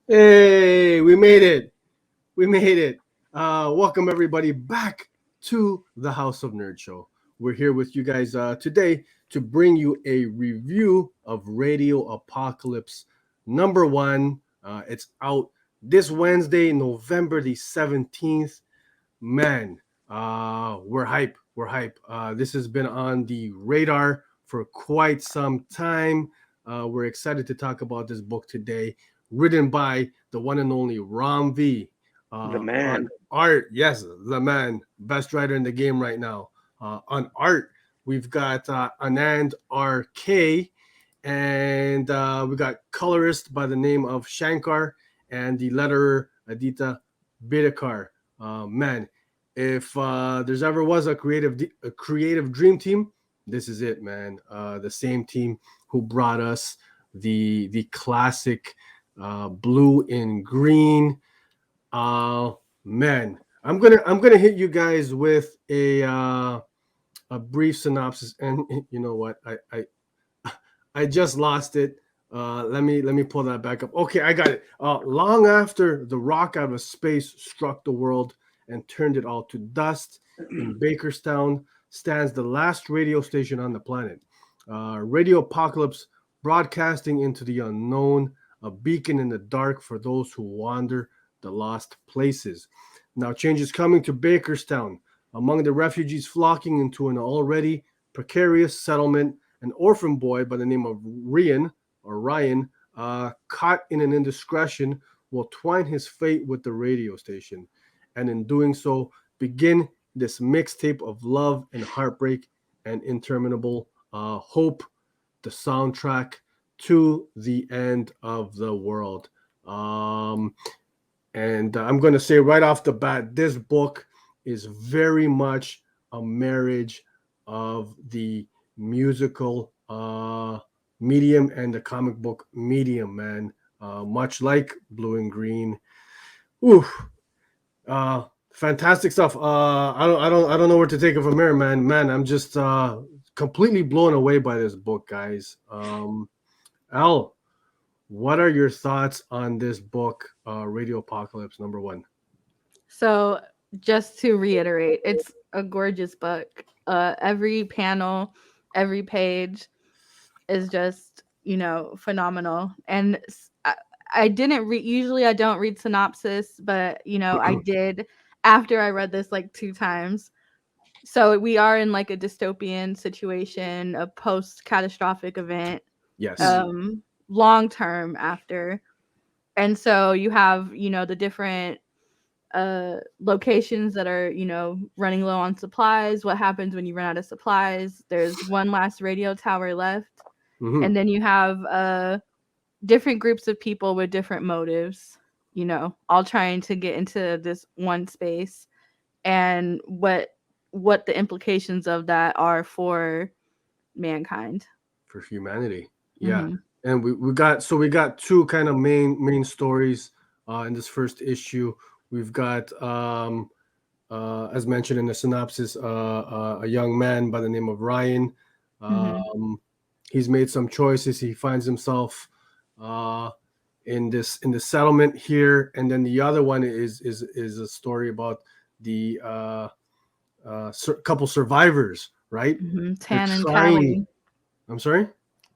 Hey, we made it. We made it. Welcome everybody back to the House of Nerd Show. We're here with you guys today to bring you a review of Radio Apocalypse #1. It's out this Wednesday, November the 17th. Man, we're hype. We're hype. This has been on the radar for quite some time. We're excited to talk about this book today, written by the one and only Ram V. The On man. art, yes, the man, best writer in the game right now. On art, we've got Anand Rk, and we got colorist by the name of Shankar, and the letterer Adita Bidikar. Man, if there's ever was a creative dream team, this is it, man. The same team who brought us the classic blue and green. Uh, Man, I'm gonna hit you guys with a brief synopsis, and you know what? I just lost it. Let me pull that back up. Okay, I got it. Long after the rock out of space struck the world and turned it all to dust, in Bakerstown stands the last radio station on the planet. Radio Apocalypse, broadcasting into the unknown, a beacon in the dark for those who wander the lost places. Now, change is coming to Bakerstown. Among the refugees flocking into an already precarious settlement, an orphan boy by the name of Rion, caught in an indiscretion, will twine his fate with the radio station, and in doing so, begin this mixtape of love and heartbreak and interminable hope, the soundtrack to the end of the world. And I'm going to say right off the bat, this book is very much a marriage of the musical medium and the comic book medium, man. Much like Blue and Green. Ooh, fantastic stuff. I don't know where to take it from here, man. Man, I'm just completely blown away by this book, guys. Al, what are your thoughts on this book, Radio Apocalypse #1? So, just to reiterate, it's a gorgeous book. Every panel, every page is just, phenomenal. And I didn't read, usually I don't read synopsis, but, I did after I read this like two times. So, we are in like a dystopian situation, a post catastrophic event, Yes. Mhm. um, long term after. And so you have, the different locations that are running low on supplies. What happens when you run out of supplies? There's one last radio tower left, Hmm. and then you have different groups of people with different motives, all trying to get into this one space, and what the implications of that are for mankind. For humanity. Yeah. Hmm. And we got two kind of main stories in this first issue. We've got as mentioned in the synopsis, a young man by the name of Ryan. Hmm. Um, he's made some choices. He finds himself uh, in the settlement here, and then the other one is a story about the couple survivors, right? Hmm. They're Tan and trying. Callie. I'm sorry.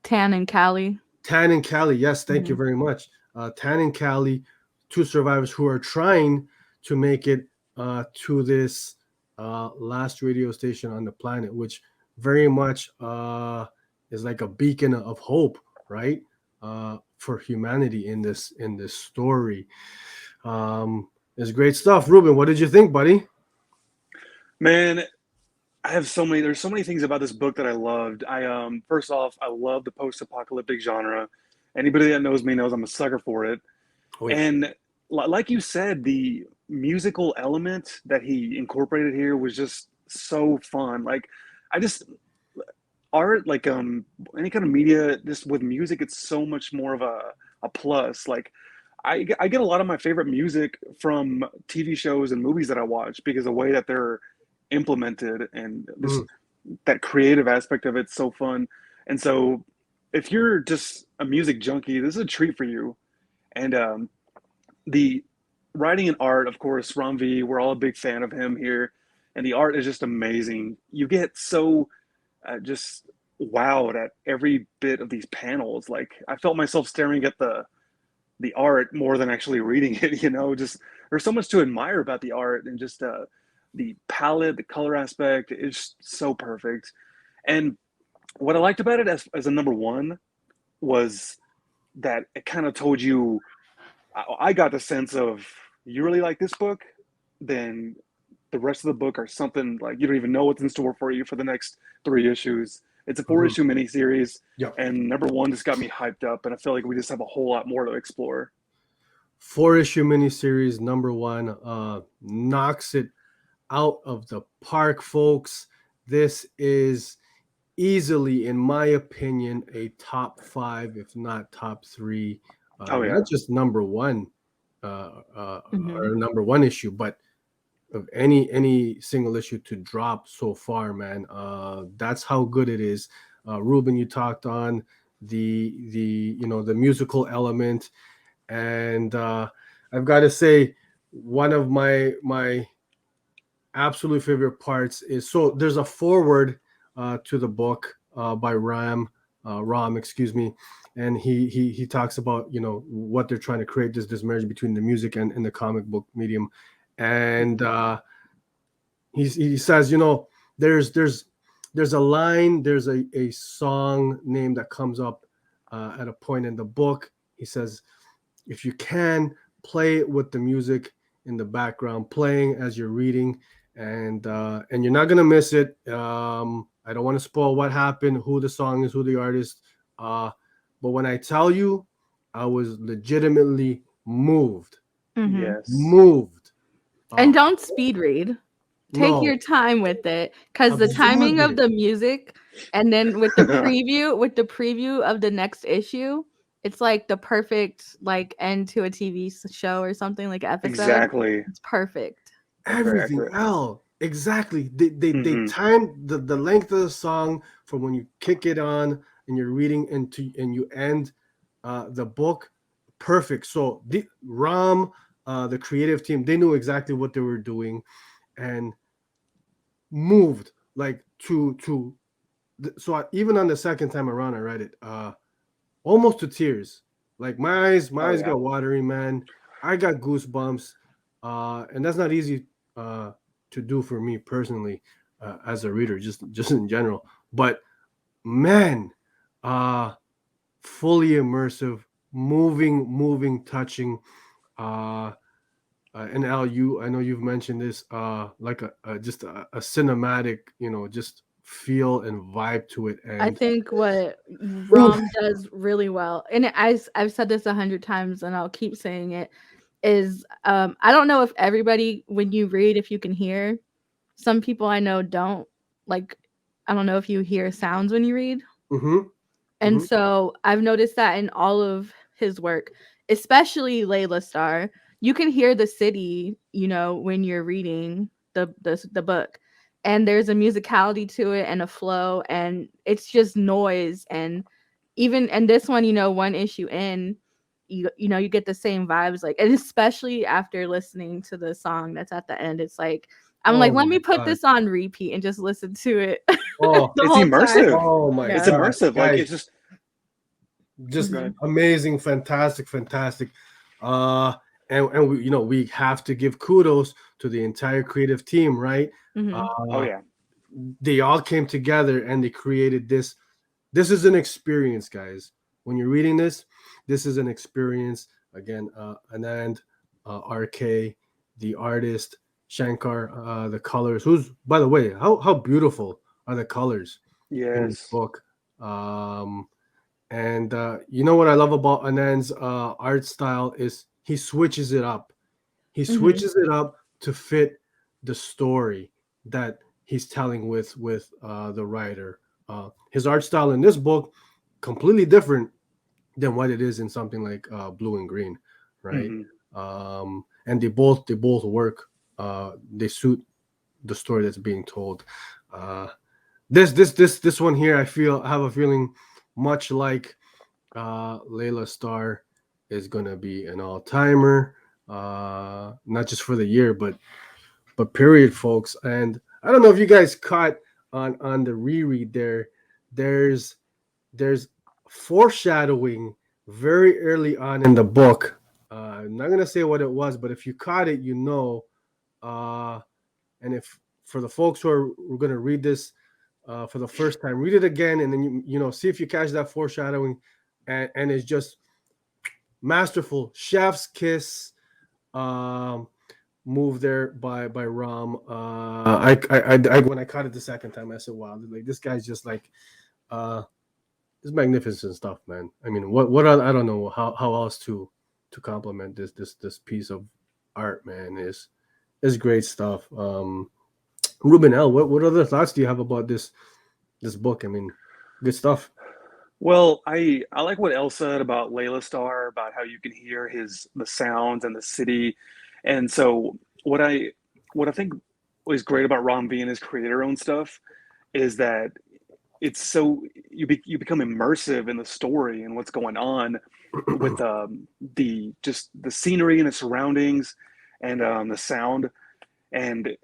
Tan and Callie. Tan and Callie, yes, thank you Hmm. very much. Tan and Callie, two survivors who are trying to make it to this last radio station on the planet, which very much is like a beacon of hope, right, for humanity in this story. It's great stuff. Ruben, what did you think, buddy? Man, I have so many. There's so many things about this book that I loved. First off, I love the post-apocalyptic genre. Anybody that knows me knows I'm a sucker for it. Oh yeah. And like you said, the musical element that he incorporated here was just so fun. Like, I just art, like any kind of media, just with music, it's so much more of a plus. Like, I get a lot of my favorite music from TV shows and movies that I watch because the way that they're implemented and this Mhm. that creative aspect of it's so fun. And so if you're just a music junkie, this is a treat for you. And the writing and art, of course, Ron V, we're all a big fan of him here, and the art is just amazing. You get so just wowed at every bit of these panels. Like I felt myself staring at the art more than actually reading it. Just there's so much to admire about the art and just the palette, the color aspect is so perfect. And what I liked about it as a number one was that it kind of told you, I got the sense of you really like this book, then the rest of the book are something like you don't even know what's in store for you for the next 3 issues. It's a 4 issue miniseries, Yep. and number one just got me hyped up, and I feel like we just have a whole lot more to explore. 4 issue miniseries number one knocks it out of the park, folks. This is easily, in my opinion, a top 5, if not top 3. Oh yeah, Not just number one Mhm. or number one issue, but of any single issue to drop so far, man. That's how good it is. Ruben, you talked on the musical element, and I've got to say one of my absolute favorite parts is, so there's a forward to the book by Ram, excuse me, and he talks about what they're trying to create, this marriage between the music and the comic book medium, and he says, there's a line, there's a song name that comes up at a point in the book. He says, if you can, play it with the music in the background playing as you're reading, and you're not gonna miss it. I don't want to spoil what happened, who the song is, who the artist, but when I tell you, I was legitimately moved. Mhm. yes, Moved. And uh, don't speed read. Take no, your time with it, because the timing of absorb the music, and then with the preview of the next issue, it's like the perfect like end to a TV show or something, like an episode. exactly. It's perfect. That's very everything accurate. else. Exactly. They Hmm. timed the length of the song from when you kick it on and you're reading and you end the book perfect. So the Ram, the creative team, they knew exactly what they were doing, and moved like so even on the second time around I read it almost to tears. Like my Oh eyes yeah, got watery, man. I got goosebumps, and that's not easy uh, to do for me personally as a reader, just in general. But man, uh, fully immersive, moving, touching. Uh, and Al, I know you've mentioned this, like just a cinematic, just feel and vibe to it, I and think what oof, Rom does really well, and I've said this 100 times, and I'll keep saying it, is I don't know if everybody, when you read, if you can hear. Some people I know don't, like, I don't know if you hear sounds when you read. mm-hmm, And mm-hmm, so I've noticed that in all of his work, especially Layla Starr, you can hear the city, when you're reading the book. And there's a musicality to it and a flow, and it's just noise. And even and this one, one issue in, you get the same vibes, like, and especially after listening to the song that's at the end, it's like I'm like, oh let my me put god, this on repeat and just listen to it oh, the it's whole time. immersive. oh my It's Yeah. god, immersive. Like guys, it's just. just Go Mhm. ahead. amazing, fantastic. uh and we have to give kudos to the entire creative team, right? Mhm. Oh uh yeah. they all came together and they created this is an experience, guys. When you're reading this is an experience. Again, Anand, RK, the artist, Shankar, the colors, who's, by the way, how beautiful are the colors in this Yes. book. And you know what I love about Anand's art style is he switches it up. He Mhm. switches it up to fit the story that he's telling with the writer. His art style in this book completely different than what it is in something like Blue and Green, right? Hmm. And they both work. They suit the story that's being told. Uh, this one here, I have a feeling much like Layla Starr is gonna be an all timer. not just for the year, but period, folks. And I don't know if you guys caught on the reread there. There's there's foreshadowing very early on in the book. I'm not gonna say what it was, but if you caught it, you know. Uh, and if for the folks who are gonna read this for the first time, read it again, and then you know see if you catch that foreshadowing, and it's just masterful, chef's kiss. Um, move there by Ram. I when I caught it the second time, I said, "Wow, like this guy's just like, uh, it's magnificent stuff, man." I mean, I don't know how else to compliment this piece of art, man. Is great stuff. Ruben L, what other thoughts do you have about this book? I mean, good stuff. Well, I like what El said about Layla Star, about how you can hear the sounds and the city. And so what I think was great about Ram V and his creator-owned stuff is that it's so you become immersive in the story and what's going on with the just the scenery and the surroundings and the sound. And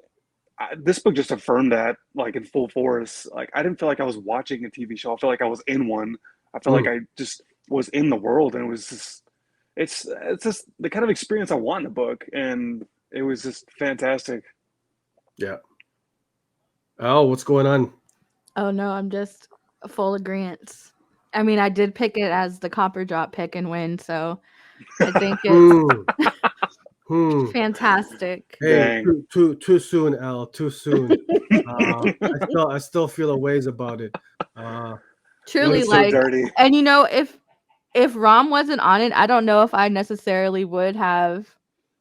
this book just affirmed that like in full force. Like I didn't feel like I was watching a TV show. I felt like I was in one. I felt like Mm, I just was in the world, and it was just it's just the kind of experience I want in a book, and it was just fantastic. yeah. Oh, what's going on? Oh no, I'm just full agreement. I mean, I did pick it as the copper drop pick and win, so I think it's Hmm. Hmm. fantastic. Hey, Dang. too soon, Al. Too soon. I still feel a ways about it. Uh, That Truly, was so listen, like, dirty. and you know, if Rom wasn't on it, I don't know if I necessarily would have,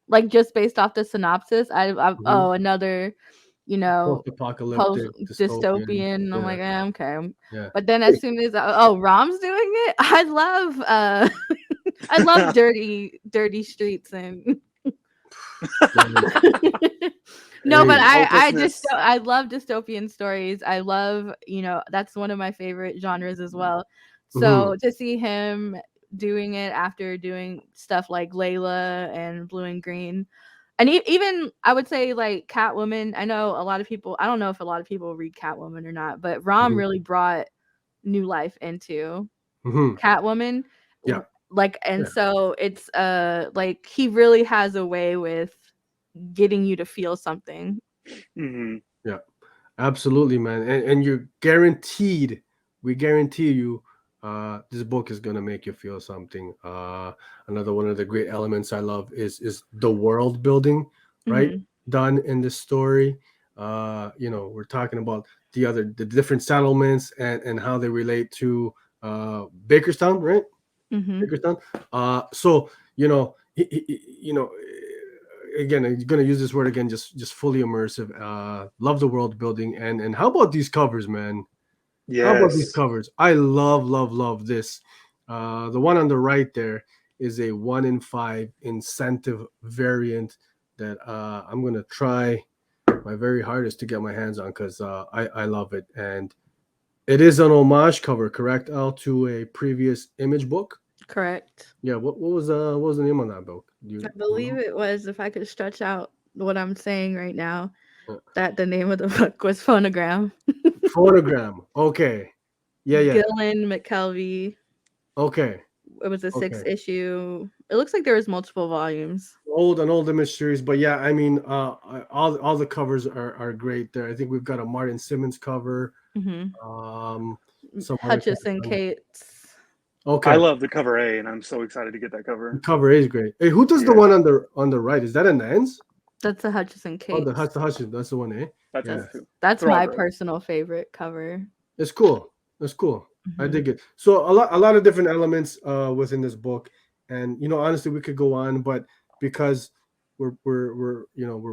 like, just based off the synopsis. mhm, oh, another, you know, post post-apocalyptic dystopian. dystopian. I'm Yeah, like, okay. yeah. But then as Hey, soon as Rom's doing it, I love I love dirty streets and man, no, but hey, I just Hopelessness. I love dystopian stories. I love, that's one of my favorite genres as well. mhm, So to see him doing it after doing stuff like Layla and Blue and Green, and even I would say like Catwoman. I know a lot of people. I don't know if a lot of people read Catwoman or not, but Rom mhm, really brought new life into mhm. Catwoman. Yeah, Like, and yeah, so it's like he really has a way with getting you to feel something. Hmm. yeah. Absolutely, man. And you're guaranteed, we guarantee you, this book is gonna make you feel something. Another one of the great elements I love is the world building, right? Mhm. Done in this story. We're talking about the different settlements and how they relate to Bakerstown, right? Mhm. Bakerstown. So again, I'm gonna use this word again, just fully immersive. Love the world building, and how about these covers, man? How about these Yes. covers? I love this. The one on the right there is a 1 in 5 incentive variant that I'm gonna try my very hardest to get my hands on because I love it, and it is an homage cover, correct, Al, to a previous Image book. Correct. Yeah, what was the name on that book? I Do you believe know? it was, if I could stretch out what I'm saying right now, Uh, that the name of the book was Phonogram. Phonogram. Okay. Yeah. Gillen McKelvey. Okay. It was a six Okay. issue. It looks like there was multiple volumes. Old image series, but yeah, I mean, all the covers are great there. I think we've got a Martin Simmons cover, Mhm. um, some other Hutchison covers. Cates. I Okay, love the cover A, and I'm so excited to get that the cover. cover is great. Hey, who does the Yeah, one on the right? Is that a Nans? That's a Hutchison Oh, the Cates. Hudson. That's the one, eh? that's Yeah, cool That's too. that's They're all my great. personal favorite cover. it's cool. It's cool. I Mhm. dig it. So a lot of different elements within this book, and honestly, we could go on, but because we're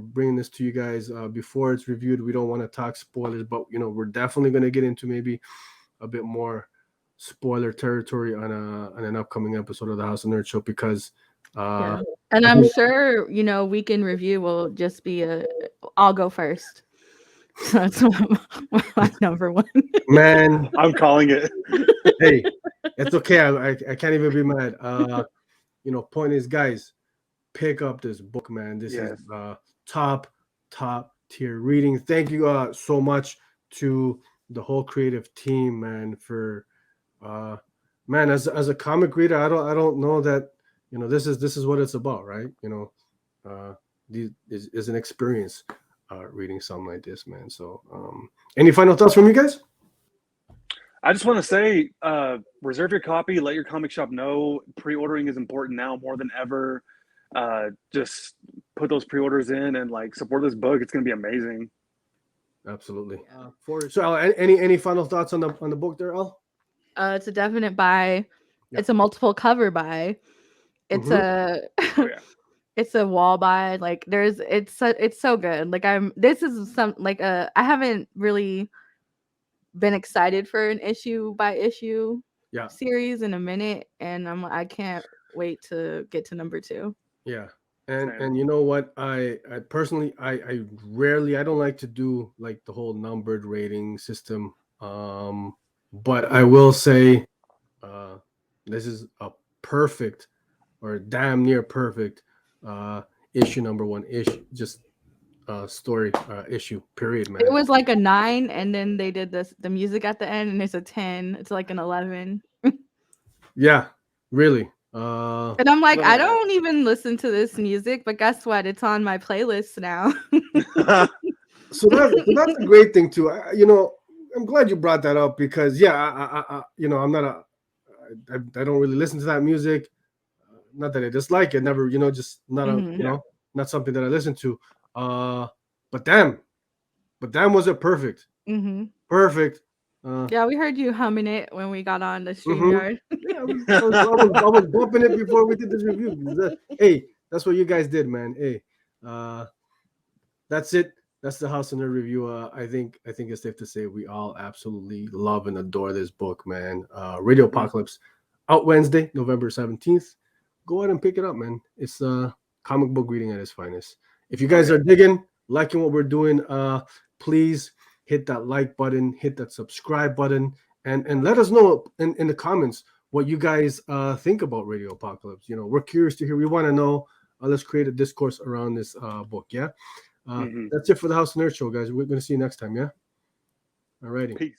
bringing this to you guys before it's reviewed, we don't want to talk spoilers, but we're definitely going to get into maybe a bit more spoiler territory on an upcoming episode of the House of Nerd Show because uh Yeah. And I I'm think, sure, week in review will just be I'll go first. So that's my number one. man, I'm calling it. hey, it's okay. I can't even be mad. Point is, guys, pick up this book, man. This is Yes. top tier reading. Thank you so much to the whole creative team, man, for man, as a comic reader, I don't know that, you know, this is what it's about, right? You know, is an experience reading something like this, man. So any final thoughts from you guys? I just want to say, reserve your copy. Let your comic shop know pre-ordering is important now more than ever. Just put those pre-orders in and like support this book. It's gonna be amazing. Absolutely. Yeah. So Al, any final thoughts on the book there, Al? It's a definite buy. Yeah. It's a multiple cover buy. It's a Oh yeah. it's a wall buy. Like it's so good. Like this is some like I haven't really been excited for an issue by issue Yeah. series in a minute, and I can't wait to get to number 2. Yeah. Same. And you know what? I personally I rarely, I don't like to do like the whole numbered rating system. But I will say this is a perfect or damn near perfect issue number 1 issue, just story issue period, man. It was like a 9, and then they did the music at the end, and it's a 10. It's like an 11. Yeah, really. And I'm like, Love I that. don't even listen to this music, but guess what? It's on my playlist now. So that's a great thing too. You know, I'm glad you brought that up because yeah, I you know, I'm not I don't really listen to that music. Not that I dislike it, never, you know, just not a, Mhm. you know, not something that I listen to. But damn was it perfect. Mhm. Perfect. Yeah, we heard you humming it when we got on the Mhm. StreamYard. Yeah, I was bumping it before we did this review. Hey, that's what you guys did, man. Hey, that's it. That's the House of Nerd review. I think it's safe to say we all absolutely love and adore this book, man. Radio Apocalypse, out Wednesday, November 17th. Go ahead and pick it up, man. It's comic book reading at its finest. If you guys are digging, liking what we're doing, please hit that like button, hit that subscribe button, and let us know in the comments what you guys think about Radio Apocalypse. You know, we're curious to hear. We want to know. Let's create a discourse around this book. Yeah. That's it for the House of Nerd Show, guys. We're going to see you next time. Yeah. All righty. Peace.